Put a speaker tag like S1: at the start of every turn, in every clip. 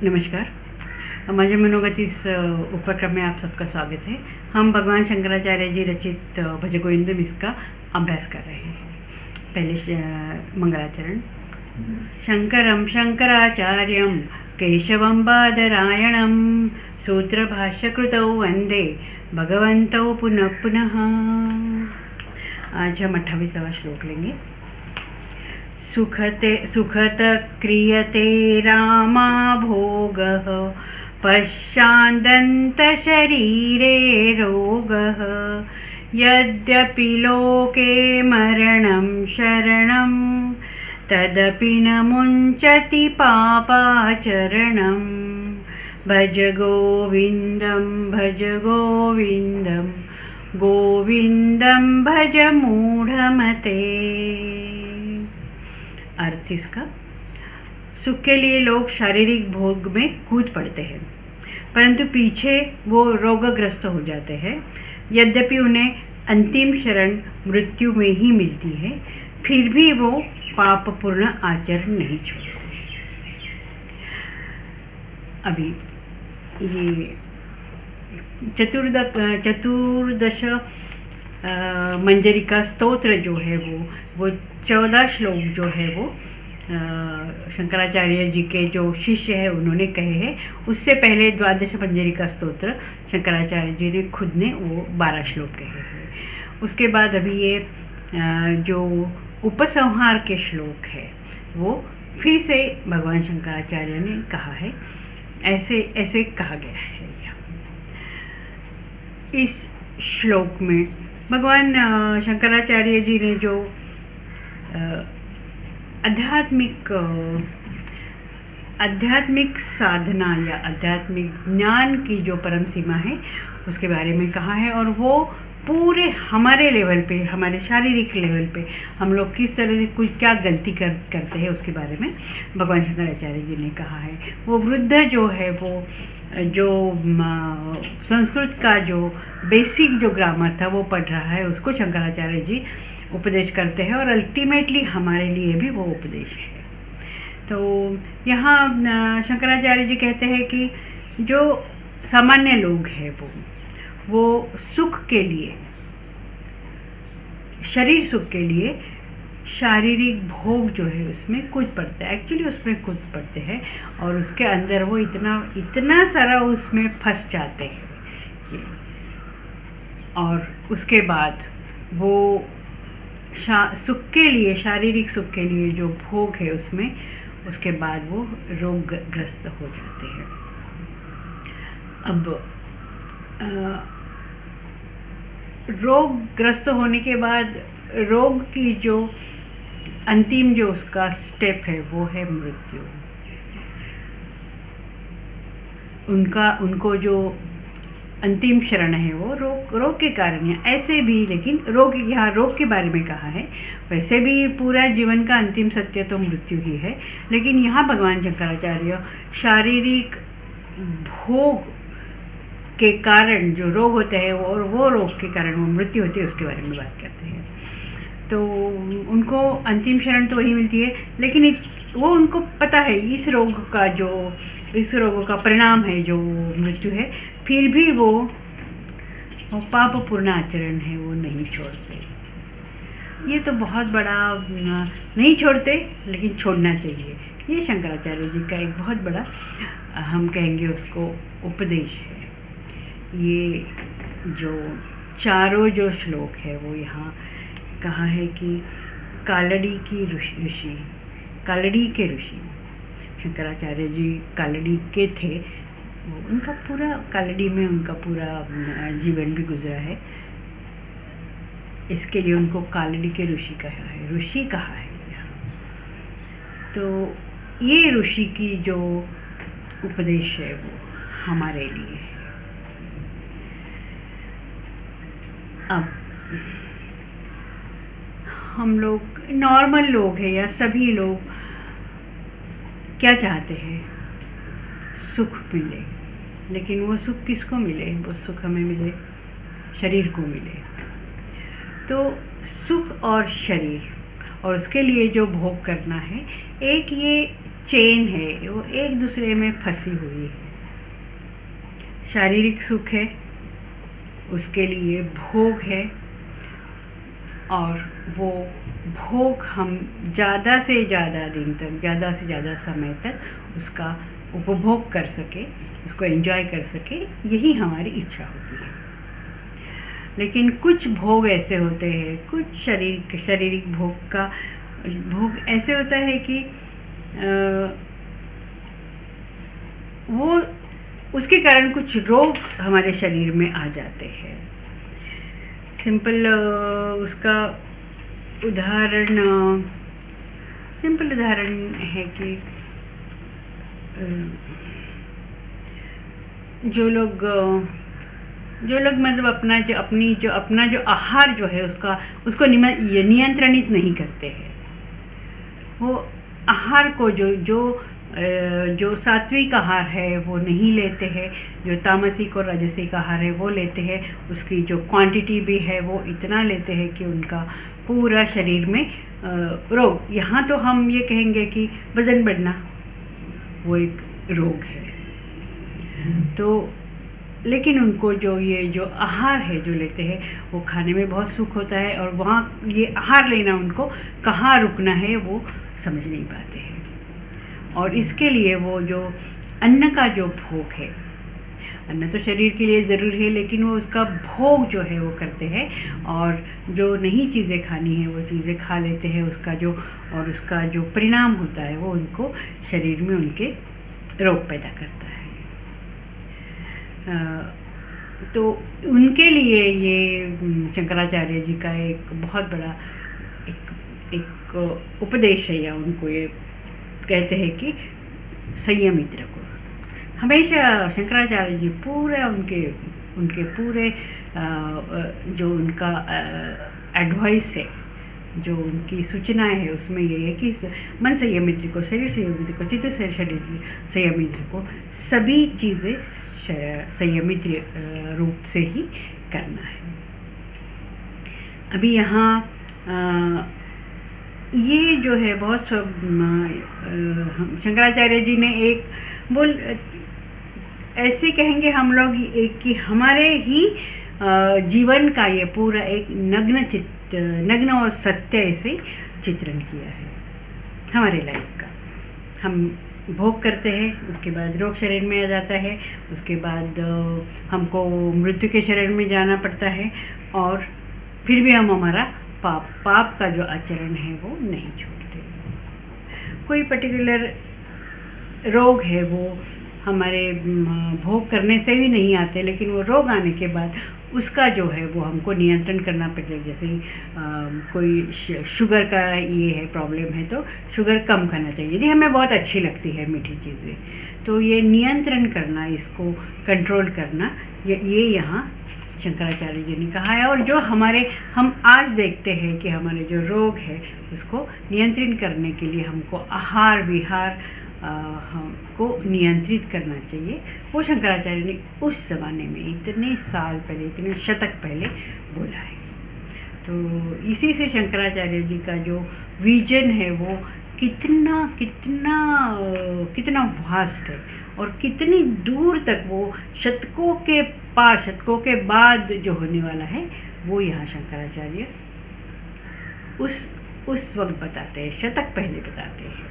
S1: नमस्कार। माझे मनोगतीस उपक्रम में आप सबका स्वागत है। हम भगवान शंकराचार्य जी रचित भजगोविंदम इसका अभ्यास कर रहे हैं। पहले मंगलाचरण। शंकरं शंकराचार्यं केशवं बादरायणं सूत्रभाष्यकृतौ वंदे भगवन्तौ पुनः पुनः। आज हम 28वां श्लोक लेंगे। सुखत क्रियते रामा भोगः पश्चादन्त शरीरे रोगः यद्यपि लोके मरणं शरणं तदपि न मुञ्चति पापाचरणं भज गोविन्दं गोविन्दं भज मूढ़मते। अर्थ इसका, सुख के लिए लोग शारीरिक भोग में कूद पड़ते हैं परंतु पीछे वो रोगग्रस्त हो जाते हैं। यद्यपि उन्हें अंतिम शरण मृत्यु में ही मिलती है फिर भी वो पापपूर्ण आचरण नहीं छोड़ते। अभी ये चतुर्दश मंजरिका स्तोत्र जो है वो 14 श्लोक जो है वो शंकराचार्य जी के जो शिष्य है उन्होंने कहे हैं। उससे पहले द्वादश मंजरिका स्तोत्र शंकराचार्य जी ने खुद ने वो 12 श्लोक कहे हैं। उसके बाद अभी ये जो उपसंहार के श्लोक है वो फिर से भगवान शंकराचार्य ने कहा है। ऐसे कहा गया है इस श्लोक में। भगवान शंकराचार्य जी ने जो आध्यात्मिक साधना या आध्यात्मिक ज्ञान की जो परम सीमा है उसके बारे में कहा है। और वो पूरे हमारे लेवल पे, हमारे शारीरिक लेवल पे हम लोग किस तरह से कुछ क्या गलती करते हैं उसके बारे में भगवान शंकराचार्य जी ने कहा है। वो वृद्ध जो है वो जो संस्कृत का जो बेसिक जो ग्रामर था वो पढ़ रहा है, उसको शंकराचार्य जी उपदेश करते हैं और अल्टीमेटली हमारे लिए भी वो उपदेश है। तो यहाँ शंकराचार्य जी कहते हैं कि जो सामान्य लोग हैं वो सुख के लिए, शरीर सुख के लिए शारीरिक भोग जो है उसमें कूद पड़ते हैं। एक्चुअली उसमें कूद पड़ते हैं और उसके अंदर वो इतना सारा उसमें फंस जाते हैं और उसके बाद वो सुख के लिए, शारीरिक सुख के लिए जो भोग है उसमें, उसके बाद वो रोगग्रस्त हो जाते हैं। अब रोगग्रस्त होने के बाद रोग की जो अंतिम जो उसका स्टेप है वो है मृत्यु। उनको जो अंतिम शरण है वो रोग के कारण है। ऐसे भी, लेकिन यहाँ रोग के बारे में कहा है। वैसे भी पूरा जीवन का अंतिम सत्य तो मृत्यु ही है, लेकिन यहाँ भगवान शंकराचार्य शारीरिक भोग के कारण जो रोग होते हैं और वो रोग के कारण वो मृत्यु होती है उसके बारे में बात करते हैं। तो उनको अंतिम शरण तो वही मिलती है, लेकिन वो उनको पता है इस रोग का परिणाम है जो मृत्यु है, फिर भी वो पापपूर्ण आचरण है वो नहीं छोड़ते। ये तो बहुत बड़ा, नहीं छोड़ते लेकिन छोड़ना चाहिए। ये शंकराचार्य जी का एक बहुत बड़ा, हम कहेंगे उसको, उपदेश है। ये जो चारों जो श्लोक है वो यहाँ कहा है कि कालड़ी के ऋषि शंकराचार्य जी कालड़ी के थे। उनका पूरा कालड़ी में उनका पूरा जीवन भी गुजरा है। इसके लिए उनको कालड़ी के ऋषि कहा है यहाँ। तो ये ऋषि की जो उपदेश है वो हमारे लिए है। अब हम लोग नॉर्मल लोग हैं या सभी लोग क्या चाहते हैं? सुख मिले, लेकिन वो सुख किसको मिले? वो सुख हमें मिले, शरीर को मिले। तो सुख और शरीर और उसके लिए जो भोग करना है, एक ये चेन है वो एक दूसरे में फंसी हुई है। शारीरिक सुख है, उसके लिए भोग है, और वो भोग हम ज़्यादा से ज़्यादा दिन तक, ज़्यादा से ज़्यादा समय तक उसका उपभोग कर सके, उसको एंजॉय कर सके, यही हमारी इच्छा होती है। लेकिन कुछ भोग ऐसे होते हैं, कुछ शारीरिक भोग ऐसे होता है कि वो उसके कारण कुछ रोग हमारे शरीर में आ जाते हैं। सिंपल उदाहरण है कि जो लोग मतलब अपना जो आहार जो है उसको नियंत्रणित नहीं करते हैं। वो आहार को जो सात्विक आहार है वो नहीं लेते हैं, जो तामसिक और राजसिक आहार है वो लेते हैं, उसकी जो क्वांटिटी भी है वो इतना लेते हैं कि उनका पूरा शरीर में रोग, यहाँ तो हम ये कहेंगे कि वज़न बढ़ना वो एक रोग है। तो लेकिन उनको जो आहार है जो लेते हैं वो खाने में बहुत सुख होता है, और वहाँ ये आहार लेना उनको कहाँ रुकना है वो समझ नहीं पाते हैं। और इसके लिए वो जो अन्न का जो भोग है, अन्न तो शरीर के लिए ज़रूरी है, लेकिन वो उसका भोग जो है वो करते हैं, और जो नई चीज़ें खानी है वो चीज़ें खा लेते हैं। उसका जो परिणाम होता है वो उनको शरीर में उनके रोग पैदा करता है। तो उनके लिए ये शंकराचार्य जी का एक बहुत बड़ा एक उपदेश है, या उनको ये कहते हैं कि संयमित रखो। हमेशा शंकराचार्य जी पूरा उनके पूरे जो उनका एडवाइस है, जो उनकी सूचनाएं है, उसमें ये है कि मन संयमित रखो, शरीर संयमित रखो, चित्त से शरीर संयमित रखो, सभी चीज़ें संयमित रूप से ही करना है। अभी यहाँ ये जो है बहुत शंकराचार्य जी ने ऐसे कहेंगे हम लोग कि हमारे ही जीवन का ये पूरा एक नग्न और सत्य ऐसे चित्रण किया है हमारे लाइफ का। हम भोग करते हैं, उसके बाद रोग शरीर में आ जाता है, उसके बाद हमको मृत्यु के शरीर में जाना पड़ता है, और फिर भी हम हमारा पाप का जो आचरण है वो नहीं छोड़ते। कोई पर्टिकुलर रोग है वो हमारे भोग करने से भी नहीं आते, लेकिन वो रोग आने के बाद उसका जो है वो हमको नियंत्रण करना पड़ेगा। जैसे कोई शुगर का ये है प्रॉब्लम है, तो शुगर कम करना चाहिए यदि हमें बहुत अच्छी लगती है मीठी चीज़ें, तो ये नियंत्रण करना, इसको कंट्रोल करना, ये यहाँ शंकराचार्य जी ने कहा है। और जो हम आज देखते हैं कि हमारे जो रोग है उसको नियंत्रित करने के लिए हमको आहार विहार को नियंत्रित करना चाहिए, वो शंकराचार्य ने उस ज़माने में इतने साल पहले, इतने शतक पहले बोला है। तो इसी से शंकराचार्य जी का जो विजन है वो कितना वास्ट है, और कितनी दूर तक वो शतकों के बाद जो होने वाला है वो यहाँ शंकराचार्य उस वक्त बताते हैं, शतक पहले बताते हैं।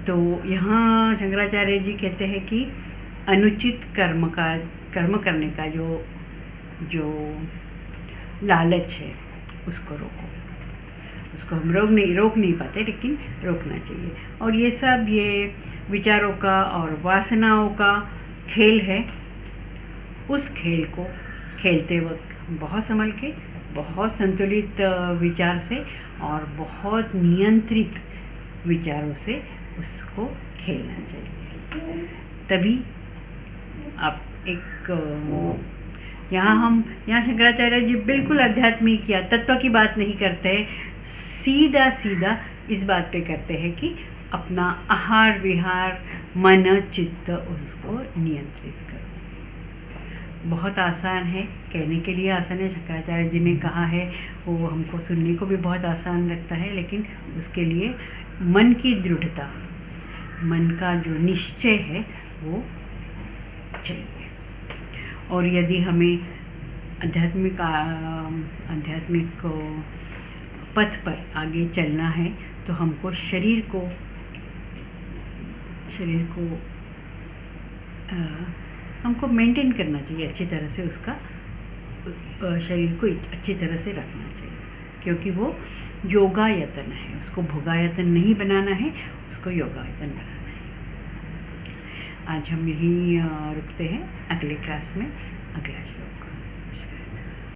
S1: तो यहाँ शंकराचार्य जी कहते हैं कि अनुचित कर्म करने का जो लालच है उसको रोको। उसको हम रोक नहीं पाते, लेकिन रोकना चाहिए। और ये विचारों का और वासनाओं का खेल है। उस खेल को खेलते वक्त बहुत संभल के, बहुत संतुलित विचार से और बहुत नियंत्रित विचारों से उसको खेलना चाहिए। तभी आप यहाँ शंकराचार्य जी बिल्कुल आध्यात्मिक या तत्व की बात नहीं करते हैं, सीधा इस बात पे करते हैं कि अपना आहार विहार, मन चित्त उसको नियंत्रित करो। बहुत आसान है, कहने के लिए आसान है, शंकराचार्य जी ने कहा है वो हमको सुनने को भी बहुत आसान लगता है, लेकिन उसके लिए मन की दृढ़ता, मन का जो निश्चय है वो चाहिए। और यदि हमें आध्यात्मिक पथ पर आगे चलना है तो हमको शरीर को हमको मेंटेन करना चाहिए अच्छी तरह से, उसका शरीर को अच्छी तरह से रखना चाहिए, क्योंकि वो योगायतन है, उसको भोगायतन नहीं बनाना है, उसको योगायतन बनाना है। आज हम यहीं रुकते हैं, अगले क्लास में अगला श्लोक।